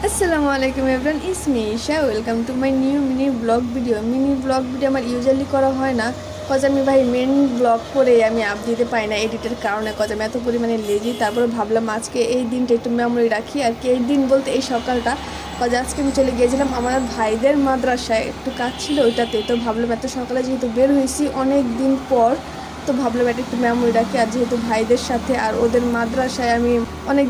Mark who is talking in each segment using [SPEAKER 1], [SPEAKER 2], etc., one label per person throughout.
[SPEAKER 1] আসসালামু আলাইকুম everyone, it's me Isha. Welcome to my new mini vlog video. Mini vlog video আমার usually করা হয় না, কজ আমি ভাই মেন ব্লগ করে আমি আপ দিতে পারি না এডিটের কারণে, কজ আমি এত পরিমাণে লেজি। তারপরে ভাবলাম আজকে এই দিনটা একটু মেমোরি রাখি আর কি। এই দিন বলতে এই সকালটা, কজ আজকে আমি চলে গিয়েছিলাম আমার ভাইদের মাদ্রাসায়, একটু কাজ ছিল ওইটাতে। তো ভাবলাম এত সকালে যেহেতু বের হয়েছি অনেক দিন পর, তো ভাবলাম এটা একটু মেমোরি রাখি। আর যেহেতু ভাইদের সাথে আর ওদের মাদ্রাসায় আমি অনেক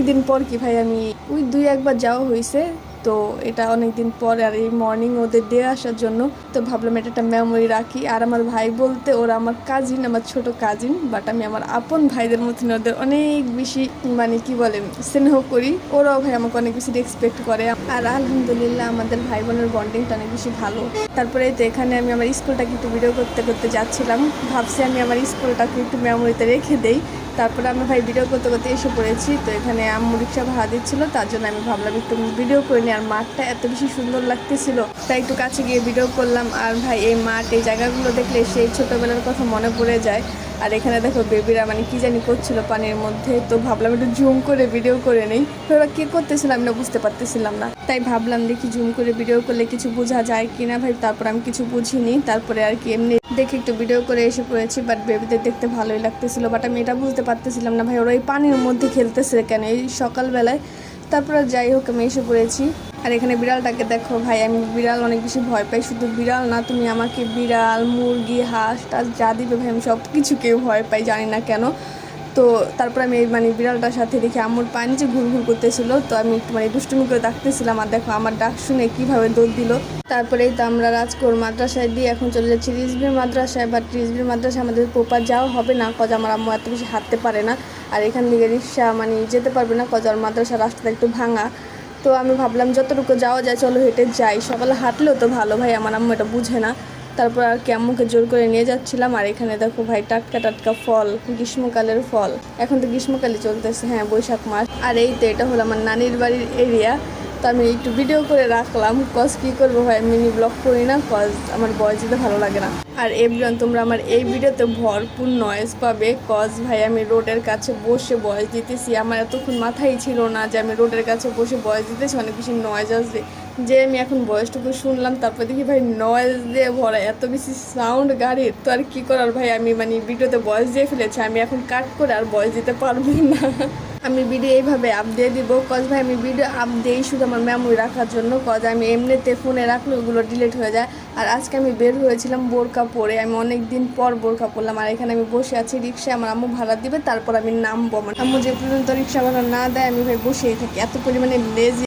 [SPEAKER 1] দিন পর কি ভাই আমি ওই দুই একবার যাওয়া হয়েছে, তো এটা অনেক দিন পর আর এই মর্নিং ওদের দিয়ে আসার জন্য, তো ভাবলাম এটা একটা মেমোরি রাখি। আর আমার ভাই বলতে ওরা আমার কাজিন, আমার ছোট কাজিন, বাট আমি আমার আপন ভাইদের মতন ওদের অনেক বেশি মানে কি বলে স্নেহ করি। ওরাও ভাই আমাকে অনেক বেশি রেসপেক্ট করে। আর আলহামদুলিল্লাহ আমাদের ভাই বোনের বন্ডিংটা অনেক বেশি ভালো। তারপরে তো এখানে আমি আমার স্কুলটাকে একটু ভিডিও করতে করতে যাচ্ছিলাম, ভাবছি আমি আমার স্কুলটাকে একটু মেমোরিতে রেখে দেই। তারপরে আমি ভাই ভিডিও করতে করতে এসে পড়েছি। তো এখানে আম্মু রিক্সা ভাড়া দিচ্ছিলো, তার জন্য আমি ভাবলাম একটু ভিডিও করে নিই। আর মাঠটা এত বেশি সুন্দর লাগতেছিল, তাই একটু কাছে গিয়ে ভিডিও করলাম। আর ভাই এই মাঠ, এই জায়গাগুলো দেখলে সেই ছোটোবেলার কথা মনে পড়ে যায়। আর এখানে দেখো বেবিরা মানে কি জানি করছিল পানির মধ্যে, তো ভাবলাম একটু জুম করে ভিডিও করে নেই। ওরা কি করতেছিলাম আমি বুঝতে পারতেছিলাম না, তাই ভাবলাম দেখি জুম করে ভিডিও করলে কিছু বোঝা যায় কিনা ভাই। তারপর আমি কিছু বুঝিনি, তারপরে আর কি এমনি দেখে একটু ভিডিও করে এসে পড়েছি। বাট বেবিদের দেখতে ভালোই লাগতেছিল, বাট আমি এটা বুঝতে পারতেছিলাম না ভাই ওরা এই পানির মধ্যে খেলতেছে কেন এই সকালবেলায়। তারপরে যাই হোক আমি এসে পড়েছি। আর এখানে বিড়ালটাকে দেখো ভাই, আমি বিড়াল অনেক বেশি ভয় পাই। শুধু বিড়াল না, তুমি আমাকে বিড়াল, মুরগি, হাঁস টাস যা দিবে ভাই আমি সব কিছুকেও ভয় পাই, জানি না কেন। তো তারপর আমি মানে বিড়ালটার সাথে দেখি আম্মুর পানি যে ঘুর ঘুর করতেছিল, তো আমি একটু মানে দুষ্টুমি করে ডাকতেছিলাম। আর দেখো আমার ডাক শুনে কীভাবে দৌড় দিল। তারপরেই তো আমরা রাজকোর মাদ্রাসায় দিয়ে এখন চলে যাচ্ছি রিজভির মাদ্রাসায়। বাট রিজভির মাদ্রাসায় আমাদের প্রপার যাওয়া হবে না, কজ আমার আম্মু এত বেশি হাঁটতে পারে না। আর এখান থেকে রিক্সা মানে যেতে পারবে না, কজ আর মাদ্রাসার রাস্তাটা একটু ভাঙা। তো আমি ভাবলাম যতটুকু যাওয়া যায় চলো হেঁটে যাই, সকালে হাঁটলেও তো ভালো ভাই, আমার আম্মু এটা বুঝে না। তারপর আর কি আম্মুকে জোর করে নিয়ে যাচ্ছিলাম। আর এখানে দেখো ভাই টাটকা টাটকা ফল, গ্রীষ্মকালের ফল। এখন তো গ্রীষ্মকালে চলতেছে, হ্যাঁ বৈশাখ মাস। আর এই তো এটা হলো আমার নানির বাড়ির এরিয়া। তো আমি একটু ভিডিও করে রাখলাম, কজ কী করবো ভাই মিনি ব্লগ করি না, কজ আমার ভয়েস দিতে ভালো লাগে না। আর এভরিওয়ান তোমরা আমার এই ভিডিওতে ভরপুর নয়েজ পাবে, কজ ভাই আমি রোডের কাছে বসে ভয়েস দিতেছি। আমার এতক্ষণ মাথায় ছিল না যে আমি রোডের কাছে বসে ভয়েস দিতেছি, অনেক বেশি নয়েজ আসবে। যে আমি এখন ভয়েসটুকু শুনলাম, তারপর দেখি ভাই নয়েজ দিয়ে ভরা, এত বেশি সাউন্ড গাড়ির। তো আর কি করার ভাই, আমি মানে ভিডিওতে ভয়েস দিয়ে ফেলেছি, আমি এখন কাট করে আর ভয়েস দিতে পারবো না। আমি ভিডিও এইভাবে আপ দিয়ে দিব, কজ ভাই আমি ভিডিও আপ দিই শুধু আমার মেমোরি রাখার জন্য, কজ আমি এমনিতে ফোনে রাখলে ওগুলো ডিলিট হয়ে যায়। আর আজকে আমি বের হয়েছিলাম বোরকা পরে, আমি অনেক দিন পর বোরকা পরলাম। আর এখানে আমি বসে আছি রিক্সায়, আমার আম্মু ভাড়া দিবে, তারপর আমি নামবো। আমার আম্মু যে পর্যন্ত রিক্সা ভাড়া না দেয় আমি ভাই বসেই থাকি, এত পরিমাণে লেজি।